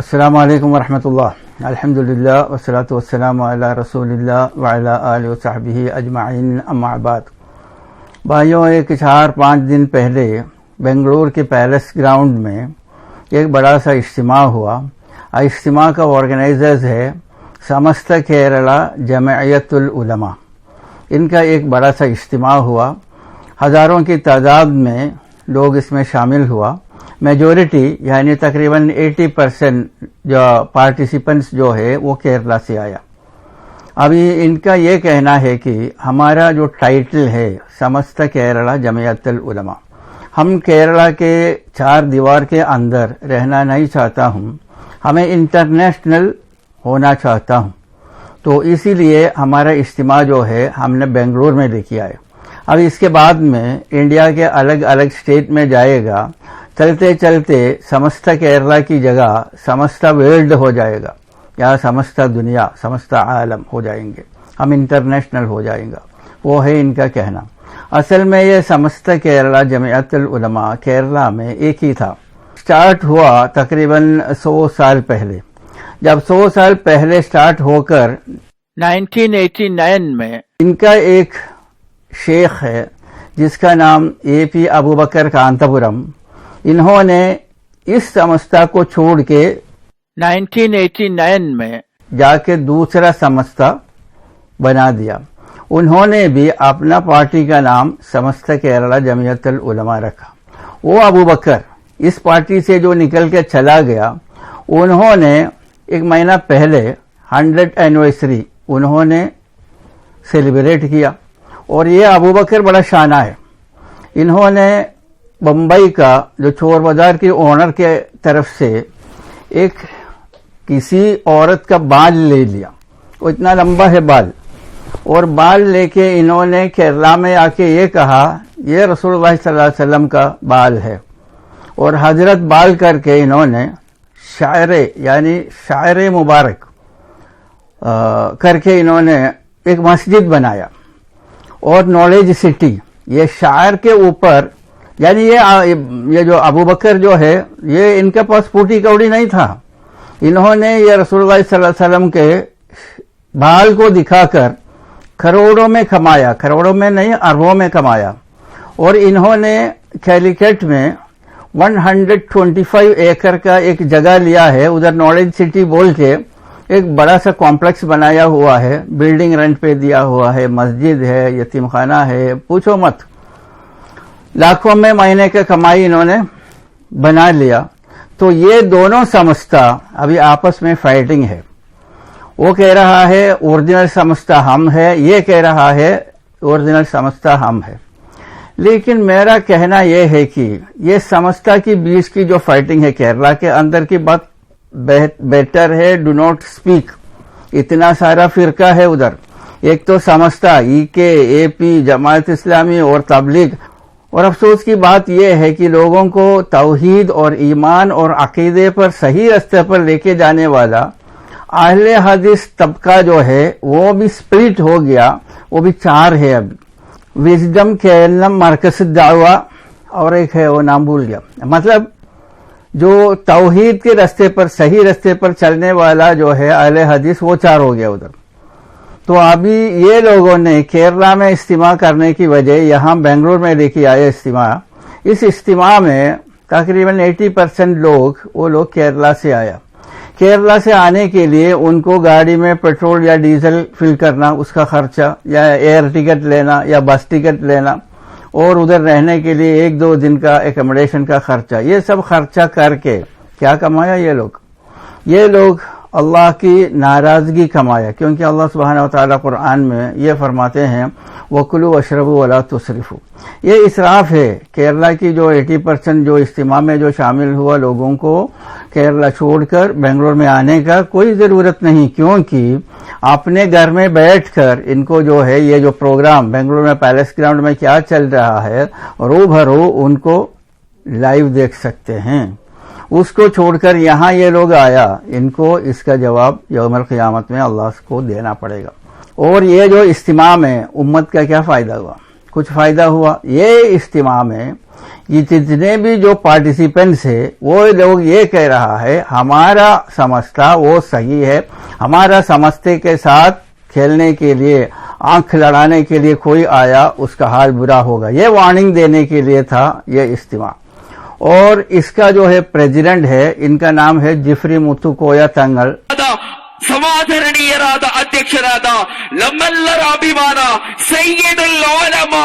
السلام علیکم ورحمۃ اللہ. الحمدللہ والصلاۃ والسلام علی رسول اللہ وعلی آلہ وصحبہ اجمعین، اما بعد. بھائیوں، ایک 4-5 دن پہلے بنگلور کے پیلس گراؤنڈ میں ایک بڑا سا اجتماع ہوا. اجتماع کا آرگنائزرز ہے سمست کیرلا جمعیت العلماء. ان کا ایک بڑا سا اجتماع ہوا، ہزاروں کی تعداد میں لوگ اس میں شامل ہوا. میجورٹی یعنی تقریباً 80% جو پارٹیسپینٹس جو ہے وہ کیرلا سے آیا. ابھی ان کا یہ کہنا ہے کہ ہمارا جو ٹائٹل ہے سمست کیرلا جمعیت العلماء، ہم کیرلا کے 4 دیوار کے اندر رہنا نہیں چاہتا ہوں، ہمیں انٹرنیشنل ہونا چاہتا ہوں. تو اسی لیے ہمارا اجتماع جو ہے ہم نے بنگلور میں لے کے آئے. اب اس کے بعد میں انڈیا کے الگ الگ اسٹیٹ میں جائے گا. چلتے چلتے سمست کیرلا کی جگہ سمست ورلڈ ہو جائے گا، یا سمست دنیا، سمست عالم ہو جائیں گے، ہم انٹرنیشنل ہو جائیں گا. وہ ہے ان کا کہنا. اصل میں یہ سمست کیرلا جمعیت العلماء کیرلا میں ایک ہی تھا. سٹارٹ ہوا تقریباً 100 سال پہلے. جب 100 سال پہلے سٹارٹ ہو کر 1989 میں ان کا ایک شیخ ہے جس کا نام AP ابوبکر کانتاپورم، انہوں نے اس سمستہ کو چھوڑ کے 1989 میں جا کے دوسرا سمستہ بنا دیا. انہوں نے بھی اپنا پارٹی کا نام سمست کیرلا جمعیت العلماء رکھا. وہ ابوبکر اس پارٹی سے جو نکل کے چلا گیا، انہوں نے ایک مہینہ پہلے 100 اینیورسری انہوں نے سیلیبریٹ کیا. اور یہ ابوبکر بڑا شانہ ہے. انہوں نے بمبئی کا جو چور بازار کی اونر کے طرف سے ایک کسی عورت کا بال لے لیا. وہ اتنا لمبا ہے بال، اور بال لے کے انہوں نے کیرلا میں آ کے یہ کہا یہ رسول اللہ صلی اللہ علیہ وسلم کا بال ہے. اور حضرت بال کر کے انہوں نے شاعر مبارک کر کے انہوں نے ایک مسجد بنایا. اور نالج سٹی، یہ شاعر کے اوپر، یعنی یہ جو ابوبکر جو ہے یہ ان کے پاس پوٹی کوڑی نہیں تھا. انہوں نے یہ رسول اللہ صلی اللہ علیہ وسلم کے بال کو دکھا کر کروڑوں میں کمایا، کروڑوں میں نہیں اربوں میں کمایا. اور انہوں نے کیلیکٹ میں 125 ایکڑ کا ایک جگہ لیا ہے، ادھر نالج سٹی بول کے ایک بڑا سا کمپلیکس بنایا ہوا ہے. بلڈنگ رینٹ پہ دیا ہوا ہے، مسجد ہے، یتیم خانہ ہے، پوچھو مت. لاکھوں میں مہینے کی کمائی انہوں نے بنا لیا. تو یہ دونوں سمستہ ابھی آپس میں فائٹنگ ہے. وہ کہہ رہا ہے اوریجنل سمستہ ہم ہے، یہ کہہ رہا ہے اوریجنل سمستہ ہم ہے. لیکن میرا کہنا یہ ہے کہ یہ سمستہ کی بیچ کی جو فائٹنگ ہے کیرلا کے اندر کی بات بیٹر ہے ڈو ناٹ اسپیک. اتنا سارا فرقہ ہے ادھر. ایک تو سمستہ، EK، AP، جماعت اسلامی اور تبلیغ. اور افسوس کی بات یہ ہے کہ لوگوں کو توحید اور ایمان اور عقیدے پر صحیح راستے پر لے کے جانے والا اہل حدیث طبقہ جو ہے وہ بھی سپلٹ ہو گیا. وہ بھی 4 ہے ابھی. وزڈم کیلم مرکز دعویٰ اور ایک ہے وہ نام بھول گیا. مطلب جو توحید کے راستے پر صحیح راستے پر چلنے والا جو ہے اہل حدیث وہ 4 ہو گیا ادھر. تو ابھی یہ لوگوں نے کیرلا میں اجتماع کرنے کی وجہ یہاں بنگلور میں لے کے آئے اجتماع. اس اجتماع میں تقریباً 80% وہ لوگ کیرلا سے آیا. کیرلا سے آنے کے لیے ان کو گاڑی میں پیٹرول یا ڈیزل فل کرنا، اس کا خرچہ، یا ایئر ٹکٹ لینا یا بس ٹکٹ لینا، اور ادھر رہنے کے لیے 1-2 دن کا ایکوموڈیشن کا خرچہ، یہ سب خرچہ کر کے کیا کمایا یہ لوگ اللہ کی ناراضگی کمایا. کیونکہ اللہ سبحانہ وتعالی قرآن میں یہ فرماتے ہیں وَكُلُوا وَاشْرَبُوا وَلَا تُسْرِفُوا. یہ اسراف ہے. کیرلا کی جو 80% جو اجتماع میں جو شامل ہوا لوگوں کو کیرلا چھوڑ کر بنگلور میں آنے کا کوئی ضرورت نہیں، کیونکہ اپنے گھر میں بیٹھ کر ان کو جو ہے یہ جو پروگرام بنگلور میں پیلس گراؤنڈ میں کیا چل رہا ہے روبرو ان کو لائیو دیکھ سکتے ہیں. اس کو چھوڑ کر یہاں یہ لوگ آیا، ان کو اس کا جواب یوم القیامت میں اللہ کو دینا پڑے گا. اور یہ جو اجتماع میں امت کا کیا فائدہ ہوا؟ کچھ فائدہ ہوا. یہ اجتماع میں یہ جتنے بھی جو پارٹیسپینٹس ہیں وہ لوگ یہ کہہ رہا ہے ہمارا سمجھتا وہ صحیح ہے، ہمارا سمجھتے کے ساتھ کھیلنے کے لیے، آنکھ لڑانے کے لیے کوئی آیا اس کا حال برا ہوگا، یہ وارننگ دینے کے لیے تھا یہ اجتماع۔ اور اس کا جو ہے پریزیڈنٹ ہے، ان کا نام ہے ಜಿಫ್ರಿ ಮುತ್ತುಕೋಯ ತಂಗಲ್. ಸಮಾಧರಣೀಯರಾದ ಅಧ್ಯಕ್ಷರಾದ ನಮ್ಮೆಲ್ಲರ ಅಭಿಮಾನ ಸೈಯದುಲ್ ಉಲಮಾ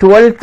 12th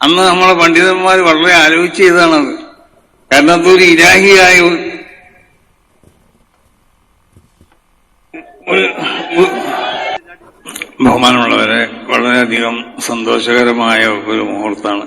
അന്ന് നമ്മളെ പണ്ഡിതന്മാർ വളരെ ആലോചിച്ച് ചെയ്താണത്. കാരണം അതൊരു ഇലാഹിയായ ബഹുമാനമുള്ളവരെ, വളരെയധികം സന്തോഷകരമായ ഒരു മുഹൂർത്തമാണ്.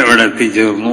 ഇവിടെ എത്തിച്ചേർന്നു.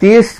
30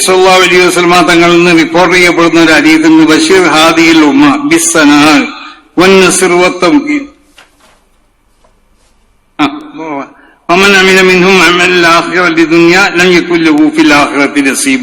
സല്ലല്ലാഹു അലൈഹി വസല്ലം തങ്ങളിൽ നിന്ന് റിപ്പോർട്ട് ചെയ്യപ്പെടുന്ന ഒരു ഹദീസിൽ നിന്ന് ബശീർ ഹാദിഹിൽ ഉമ്മ ബിസ്സനാ വന്നസ്ർ വത്തംകീൻ ومن عمل منهم عمل الاخره للدنيا لم يكن له في الاخره نصيب.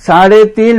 3.5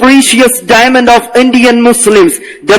precious diamond of Indian Muslims, the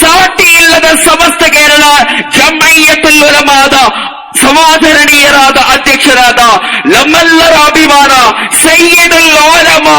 ಸಾಟಿಯಿಲ್ಲದ ಸಮಸ್ತ ಕೇರಳ ಜಮಯಿಯತುಲ್ ಉಲಮಾದ ಸಮಾಧರಣೀಯರಾದ ಅಧ್ಯಕ್ಷರಾದ ನಮ್ಮೆಲ್ಲರ ಅಭಿಮಾನ ಸಯ್ಯದುಲ್ ಉಲಮಾ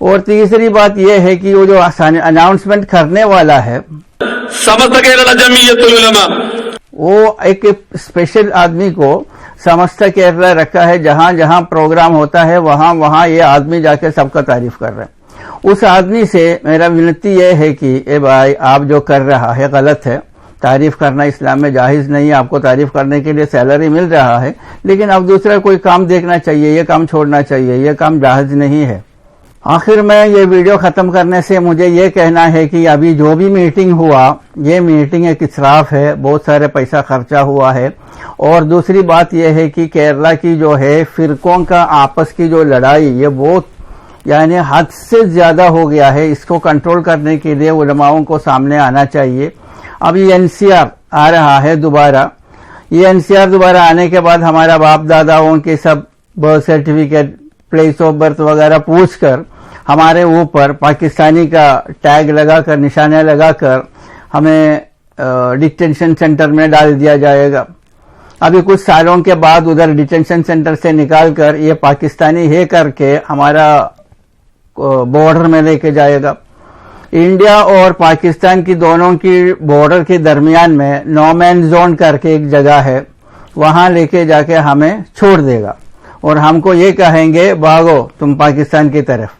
اور تیسری بات یہ ہے کہ وہ جو اناؤنسمنٹ کرنے والا ہے സമസ്ത കേരള ജമിയത്തുൽ ഉലമ وہ ایک اسپیشل آدمی کو سمستا کیرلا رکھا ہے، جہاں جہاں پروگرام ہوتا ہے وہاں وہاں یہ آدمی جا کے سب کا تعریف کر رہا ہے۔ اس آدمی سے میرا ونتی یہ ہے کہ اے بھائی آپ جو کر رہا ہے غلط ہے، تعریف کرنا اسلام میں جائز نہیں ہے، آپ کو تعریف کرنے کے لیے سیلری مل رہا ہے، لیکن اب دوسرا کوئی کام دیکھنا چاہیے، یہ کام چھوڑنا چاہیے، یہ کام جائز نہیں ہے۔ آخر میں یہ ویڈیو ختم کرنے سے مجھے یہ کہنا ہے کہ ابھی جو بھی میٹنگ ہوا یہ میٹنگ ایک اسراف ہے، بہت سارے پیسہ خرچہ ہوا ہے، اور دوسری بات یہ ہے کہ کیرلا کی جو ہے فرقوں کا آپس کی جو لڑائی یہ بہت یعنی حد سے زیادہ ہو گیا ہے۔ اس کو کنٹرول کرنے کے لیے علماؤں کو سامنے آنا چاہیے۔ اب یہ NCR آ رہا ہے دوبارہ، یہ NCR دوبارہ آنے کے بعد ہمارا باپ داداؤں کے سب birth certificate, place of birth وغیرہ پوچھ کر ہمارے اوپر پاکستانی کا ٹیگ لگا کر، نشانہ لگا کر ہمیں ڈیٹینشن سینٹر میں ڈال دیا جائے گا۔ ابھی کچھ سالوں کے بعد ادھر ڈیٹینشن سینٹر سے نکال کر یہ پاکستانی ہے کر کے ہمارا بارڈر میں لے کے جائے گا۔ انڈیا اور پاکستان کی دونوں کی بارڈر کے درمیان میں نو مین زون کر کے ایک جگہ ہے، وہاں لے کے جا کے ہمیں چھوڑ دے گا، اور ہم کو یہ کہیں گے بھاگو تم پاکستان کی طرف۔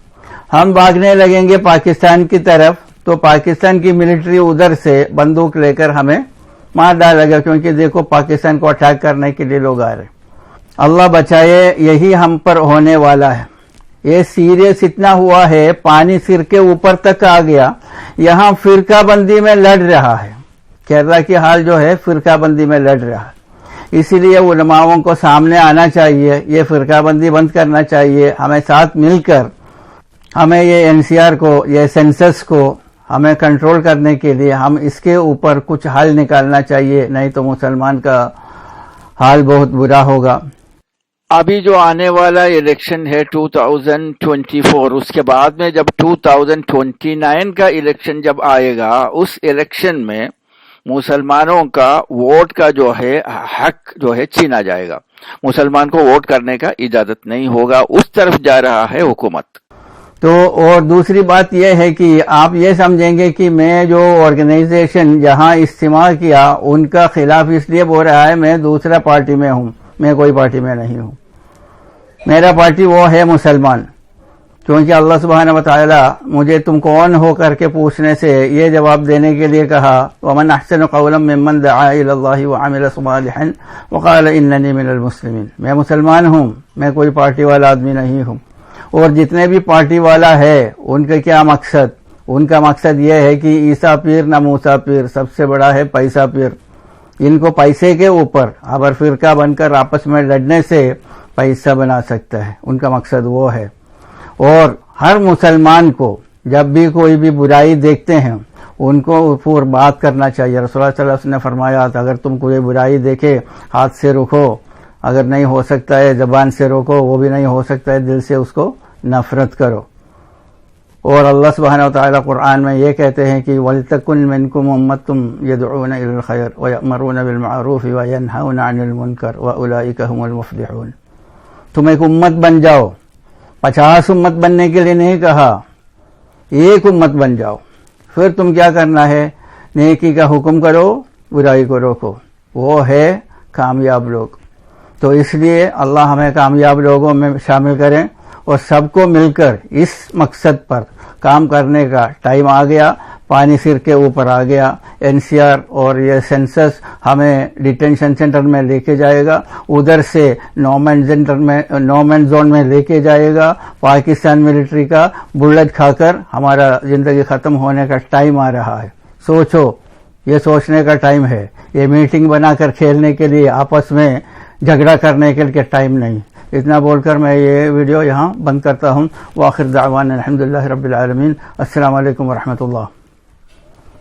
ہم بھاگنے لگیں گے پاکستان کی طرف تو پاکستان کی ملٹری ادھر سے بندوق لے کر ہمیں مار ڈالے گا، کیونکہ دیکھو پاکستان کو اٹیک کرنے کے لیے لوگ آ رہے۔ اللہ بچائے، یہی ہم پر ہونے والا ہے۔ یہ سیریس اتنا ہوا ہے، پانی سر کے اوپر تک آ گیا، یہاں فرقہ بندی میں لڑ رہا ہے۔ کیرلا کی حال جو ہے فرقہ بندی میں لڑ رہا ہے، اسی لیے علماؤں کو سامنے آنا چاہیے، یہ فرقہ بندی بند کرنا چاہیے، ہمیں ساتھ مل کر ہمیں یہ NCR کو، یہ سینسس کو ہمیں کنٹرول کرنے کے لیے ہم اس کے اوپر کچھ حل نکالنا چاہیے، نہیں تو مسلمان کا حال بہت برا ہوگا۔ ابھی جو آنے والا الیکشن ہے 2024، اس کے بعد میں جب 2029 کا الیکشن جب آئے گا، اس الیکشن میں مسلمانوں کا ووٹ کا جو ہے حق جو ہے چھینا جائے گا، مسلمان کو ووٹ کرنے کا اجازت نہیں ہوگا، اس طرف جا رہا ہے حکومت۔ تو اور دوسری بات یہ ہے کہ آپ یہ سمجھیں گے کہ میں جو آرگنائزیشن جہاں اجتماع کیا ان کا خلاف اس لیے بول رہا ہے میں دوسرا پارٹی میں ہوں، میں کوئی پارٹی میں نہیں ہوں، میرا پارٹی وہ ہے مسلمان، کیونکہ اللہ سبحانہ وتعالی مجھے تم کون ہو کر کے پوچھنے سے یہ جواب دینے کے لیے کہا، وَمَنْ أَحْسَنُ قَوْلًا مِّمَّنْ دَعَا إِلَى اللَّهِ وَعَمِلَ صَالِحًا وَقَالَ إِنَّنِي مِنَ الْمُسْلِمِينَ۔ میں مسلمان ہوں، میں کوئی پارٹی والا آدمی نہیں ہوں۔ اور جتنے بھی پارٹی والا ہے ان کا کیا مقصد؟ ان کا مقصد یہ ہے کہ عیسیٰ پیر نہ موسیٰ پیر، سب سے بڑا ہے پیسہ پیر۔ ان کو پیسے کے اوپر ابر فرقہ بن کر آپس میں لڑنے سے پیسہ بنا سکتا ہے، ان کا مقصد وہ ہے۔ اور ہر مسلمان کو جب بھی کوئی بھی برائی دیکھتے ہیں ان کو پور بات کرنا چاہیے۔ رسول اللہ صلی اللہ علیہ وسلم نے فرمایا تھا اگر تم کوئی برائی دیکھے ہاتھ سے روکو، اگر نہیں ہو سکتا ہے زبان سے روکو، وہ بھی نہیں ہو سکتا ہے دل سے اس کو نفرت کرو۔ اور اللہ سبحانہ وتعالی قرآن میں یہ کہتے ہیں کہ وَلْتَكُنْ مِنْكُمْ أُمَّةٌ يَدْعُونَ إِلَى الْخَيْرِ وَيَأْمُرُونَ بِالْمَعْرُوفِ وَيَنْهَوْنَ عَنِ الْمُنْكَرِ وَأُولَئِكَ هُمُ الْمُفْلِحُونَ۔ تم ایک امت بن جاؤ، 50 امت بننے کے لیے نہیں کہا، ایک امت بن جاؤ، پھر تم کیا کرنا ہے؟ نیکی کا حکم کرو، برائی کو روکو، وہ ہے کامیاب لوگ۔ تو اس لیے اللہ ہمیں کامیاب لوگوں میں شامل کریں، اور سب کو مل کر اس مقصد پر کام کرنے کا ٹائم آ گیا، پانی سر کے اوپر آ گیا۔ NCR اور یہ سینسس ہمیں ڈیٹینشن سینٹر میں لے کے جائے گا، ادھر سے نو مین زون میں لے کے جائے گا، پاکستان ملٹری کا بلٹ کھا کر ہمارا زندگی ختم ہونے کا ٹائم آ رہا ہے۔ سوچو، یہ سوچنے کا ٹائم ہے، یہ میٹنگ بنا کر کھیلنے کے لیے، آپس میں جھگڑا کرنے کے لیے ٹائم نہیں۔ اتنا بول کر میں یہ ویڈیو یہاں بند کرتا ہوں۔ وآخر دعوانا الحمدللہ رب العالمین۔ السلام علیکم ورحمۃ اللہ۔